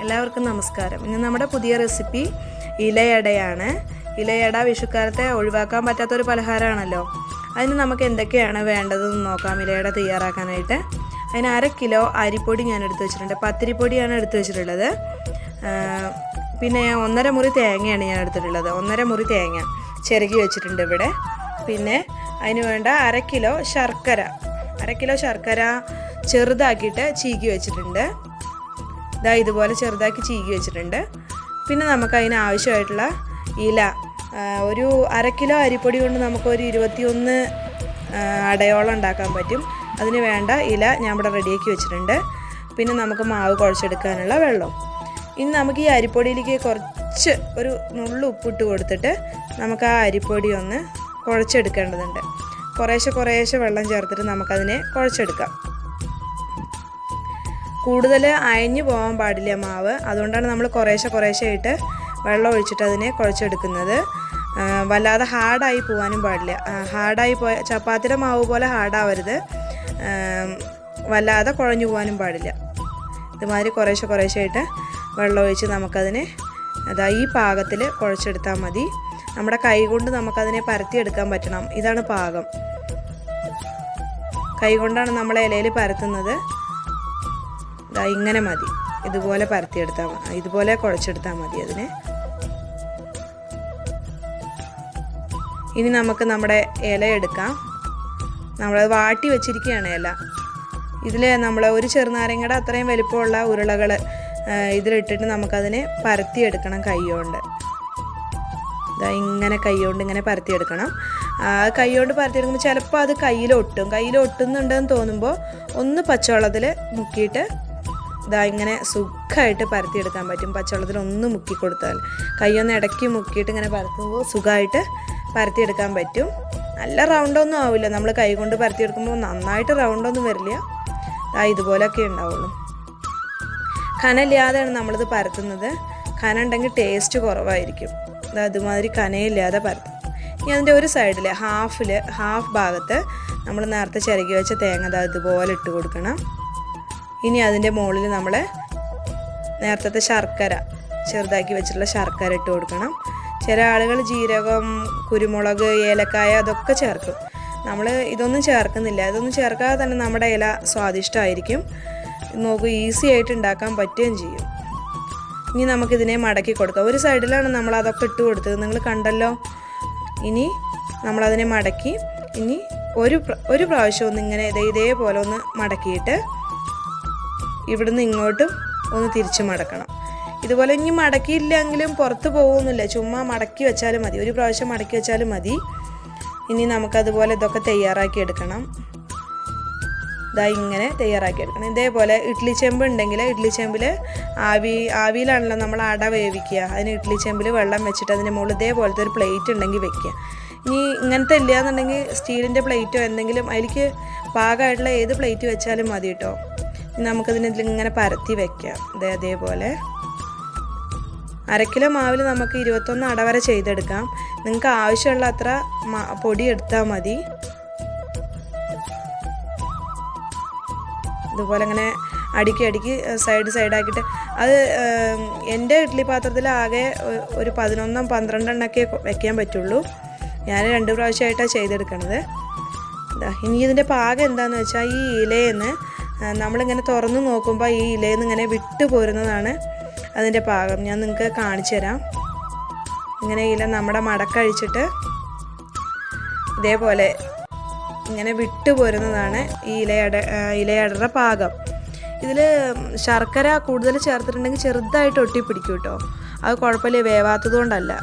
എല്ലാവർക്കും നമസ്കാരം. ഇന്ന് നമ്മുടെ പുതിയ റെസിപ്പി ഇലയടയാണ്. ഇലയട വിഷുക്കാലത്തെ ഒഴിവാക്കാൻ പറ്റാത്തൊരു പലഹാരമാണല്ലോ. അതിന് നമുക്ക് എന്തൊക്കെയാണ് വേണ്ടതെന്ന് നോക്കാം. ഇലയട തയ്യാറാക്കാനായിട്ട് അതിന് 1/2 കിലോ അരിപ്പൊടി ഞാൻ എടുത്തു വെച്ചിട്ടുണ്ട്. പത്തിരിപ്പൊടിയാണ് എടുത്തു വെച്ചിട്ടുള്ളത്. പിന്നെ 1/2 മുറി തേങ്ങയാണ് ഞാൻ എടുത്തിട്ടുള്ളത്. 1/2 മുറി തേങ്ങ ചിരകി വെച്ചിട്ടുണ്ട് ഇവിടെ. പിന്നെ അതിന് വേണ്ട 1/2 കിലോ ശർക്കര, 1/2 കിലോ ശർക്കര ചെറുതാക്കിയിട്ട് ചീകി വെച്ചിട്ടുണ്ട്. ഇതാ ഇതുപോലെ ചെറുതാക്കി ചീകി വെച്ചിട്ടുണ്ട്. പിന്നെ നമുക്ക് അതിന് ആവശ്യമായിട്ടുള്ള ഇല, ഒരു 1/2 കിലോ അരിപ്പൊടി കൊണ്ട് നമുക്കൊരു 21 അടയോളം ഉണ്ടാക്കാൻ പറ്റും. അതിന് വേണ്ട ഇല ഞാൻ ഇവിടെ റെഡിയാക്കി വെച്ചിട്ടുണ്ട്. പിന്നെ നമുക്ക് മാവ് കുഴച്ചെടുക്കാനുള്ള വെള്ളം. ഇനി നമുക്ക് ഈ അരിപ്പൊടിയിലേക്ക് കുറച്ച് ഒരു നുള്ളു ഉപ്പിട്ട് കൊടുത്തിട്ട് നമുക്ക് ആ അരിപ്പൊടി ഒന്ന് കുഴച്ചെടുക്കേണ്ടതുണ്ട്. കുറേശ്ശെ വെള്ളം ചേർത്തിട്ട് നമുക്കതിനെ കുഴച്ചെടുക്കാം. കൂടുതൽ അയഞ്ഞു പോകാൻ പാടില്ല മാവ്. അതുകൊണ്ടാണ് നമ്മൾ കുറേശ്ശെ ആയിട്ട് വെള്ളം ഒഴിച്ചിട്ട് അതിനെ കുഴച്ചെടുക്കുന്നത്. വല്ലാതെ ഹാർഡായി പോകാനും പാടില്ല. ഹാർഡായി ചപ്പാത്തിയുടെ മാവ് പോലെ ഹാർഡാവരുത്, വല്ലാതെ കുഴഞ്ഞു പോകാനും പാടില്ല. ഇതുമാതിരി കുറേശ്ശെ ആയിട്ട് വെള്ളം ഒഴിച്ച് നമുക്കതിനെ ഈ പാകത്തിൽ കുഴച്ചെടുത്താൽ മതി. നമ്മുടെ കൈ കൊണ്ട് നമുക്കതിനെ പരത്തിയെടുക്കാൻ പറ്റണം. ഇതാണ് പാകം. കൈ കൊണ്ടാണ് നമ്മൾ ഇലയിൽ പരത്തുന്നത്. ഇങ്ങനെ മതി. ഇതുപോലെ പരത്തിയെടുത്താൽ മതി, ഇതുപോലെ കുഴച്ചെടുത്താൽ മതി അതിനെ. ഇനി നമുക്ക് നമ്മുടെ ഇല എടുക്കാം. നമ്മൾ വാട്ടി വെച്ചിരിക്കുകയാണ് ഇല. ഇതിൽ നമ്മൾ ഒരു ചെറുനാരങ്ങയുടെ അത്രയും വലിപ്പമുള്ള ഉരുളകൾ ഇതിലിട്ടിട്ട് നമുക്കതിനെ പരത്തിയെടുക്കണം കൈകൊണ്ട്. ഇങ്ങനെ കൈകൊണ്ട് ഇങ്ങനെ പരത്തിയെടുക്കണം. കൈകൊണ്ട് പരത്തിയെടുക്കുമ്പോൾ ചിലപ്പോൾ അത് കയ്യിലൊട്ടുന്നുണ്ടെന്ന് തോന്നുമ്പോൾ ഒന്ന് പച്ചവെള്ളത്തിൽ മുക്കിയിട്ട് ഇങ്ങനെ സുഖമായിട്ട് പരത്തിയെടുക്കാൻ പറ്റും. പച്ചവെള്ളത്തിൽ ഒന്ന് മുക്കി കൊടുത്താൽ, കൈയൊന്ന് ഇടയ്ക്ക് മുക്കിയിട്ട് ഇങ്ങനെ പരത്തുമ്പോൾ സുഖമായിട്ട് പരത്തിയെടുക്കാൻ പറ്റും. നല്ല റൗണ്ടൊന്നും ആവില്ല. നമ്മൾ കൈ കൊണ്ട് പരത്തിയെടുക്കുമ്പോൾ നന്നായിട്ട് റൗണ്ടൊന്നും വരില്ല. ഇതുപോലെയൊക്കെ ഉണ്ടാവുള്ളൂ. കനയില്ലാതെയാണ് നമ്മളിത് പരത്തുന്നത്. കന ഉണ്ടെങ്കിൽ ടേസ്റ്റ് കുറവായിരിക്കും. അതുമാതിരി കനയില്ലാതെ പരത്തും. ഇനി അതിൻ്റെ ഒരു സൈഡിൽ ഹാഫ് ഭാഗത്ത് നമ്മൾ നേരത്തെ ചിരകി വെച്ച തേങ്ങ ഇതുപോലെ ഇട്ട് കൊടുക്കണം. ഇനി അതിൻ്റെ മുകളിൽ നമ്മൾ നേരത്തെ ശർക്കര, ചെറുതാക്കി വെച്ചിട്ടുള്ള ശർക്കര ഇട്ട് കൊടുക്കണം. ചില ആളുകൾ ജീരകം, കുരുമുളക്, ഏലക്കായ അതൊക്കെ ചേർക്കും. നമ്മൾ ഇതൊന്നും ചേർക്കുന്നില്ല. ഇതൊന്നും ചേർക്കാതെ തന്നെ നമ്മുടെ ഇല സ്വാദിഷ്ടമായിരിക്കും. നോക്കൂ, ഈസി ആയിട്ട് ഉണ്ടാക്കാൻ പറ്റുകയും ചെയ്യും. ഇനി നമുക്കിതിനെ മടക്കി കൊടുക്കാം. ഒരു സൈഡിലാണ് നമ്മൾ അതൊക്കെ ഇട്ട് കൊടുത്തത്, നിങ്ങൾ കണ്ടല്ലോ. ഇനി നമ്മളതിനെ മടക്കി ഇനി ഒരു പ്രാവശ്യം ഒന്ന് ഇങ്ങനെ ഇതേപോലെ ഒന്ന് മടക്കിയിട്ട് ഇവിടുന്ന് ഇങ്ങോട്ടും ഒന്ന് തിരിച്ച് മടക്കണം. ഇതുപോലെ ഇനി മടക്കിയില്ലെങ്കിലും പുറത്ത് പോകുന്നില്ല, ചുമ്മാ മടക്കി വെച്ചാലും മതി. ഒരു പ്രാവശ്യം മടക്കി വെച്ചാലും മതി. ഇനി നമുക്കതുപോലെ ഇതൊക്കെ തയ്യാറാക്കി എടുക്കണം. ഇങ്ങനെ തയ്യാറാക്കി എടുക്കണം. ഇതേപോലെ ഇഡ്ഡലി ചെമ്പ് ഉണ്ടെങ്കിൽ ഇഡ്ഡലി ചെമ്പിൽ ആവിയിലാണല്ലോ നമ്മൾ അട വേവിക്കുക. അതിന് ഇഡ്ഡലി ചെമ്പിൽ വെള്ളം വെച്ചിട്ട് അതിൻ്റെ മുകളിൽ ഇതേപോലത്തെ ഒരു പ്ലേറ്റ് ഉണ്ടെങ്കിൽ വെക്കുക. ഇനി ഇങ്ങനത്തെ ഇല്ലയെന്നുണ്ടെങ്കിൽ സ്റ്റീലിൻ്റെ പ്ലേറ്റോ എന്തെങ്കിലും അതിലേക്ക് പാകമായിട്ടുള്ള ഏത് പ്ലേറ്റ് വെച്ചാലും മതി കേട്ടോ. നമുക്കതിനിങ്ങനെ പരത്തി വെക്കാം. അതേപോലെ 1/2 കിലോ മാവിൽ നമുക്ക് 21 അട വരെ ചെയ്തെടുക്കാം. നിങ്ങൾക്ക് ആവശ്യമുള്ള അത്ര പൊടി എടുത്താൽ മതി. ഇതുപോലെ ഇങ്ങനെ അടുക്കി സൈഡാക്കിയിട്ട് അത് എൻ്റെ ഇഡ്ഡലി പാത്രത്തിൽ ആകെ ഒരു 11-12 എണ്ണൊക്കെ വെക്കാൻ പറ്റുള്ളൂ. ഞാൻ 2 പ്രാവശ്യമായിട്ടാണ് ചെയ്തെടുക്കണത്. ഇനി ഇതിൻ്റെ പാകം എന്താണെന്ന് വെച്ചാൽ ഈ ഇലയെന്ന് നമ്മളിങ്ങനെ തുറന്ന് നോക്കുമ്പോൾ ഈ ഇലയിൽ നിന്ന് ഇങ്ങനെ വിട്ടു പോരുന്നതാണ് അതിൻ്റെ പാകം. ഞാൻ നിങ്ങൾക്ക് കാണിച്ചു തരാം. ഇങ്ങനെ ഇല നമ്മുടെ മടക്കഴിച്ചിട്ട് ഇതേപോലെ ഇങ്ങനെ വിട്ടു പോരുന്നതാണ് ഈ ഇലയടയുടെ പാകം. ഇതിൽ ശർക്കര കൂടുതൽ ചേർത്തിട്ടുണ്ടെങ്കിൽ ചെറുതായിട്ട് ഒട്ടിപ്പിടിക്കും കേട്ടോ. അത് കുഴപ്പമില്ല, വേവാത്തത് കൊണ്ടല്ല.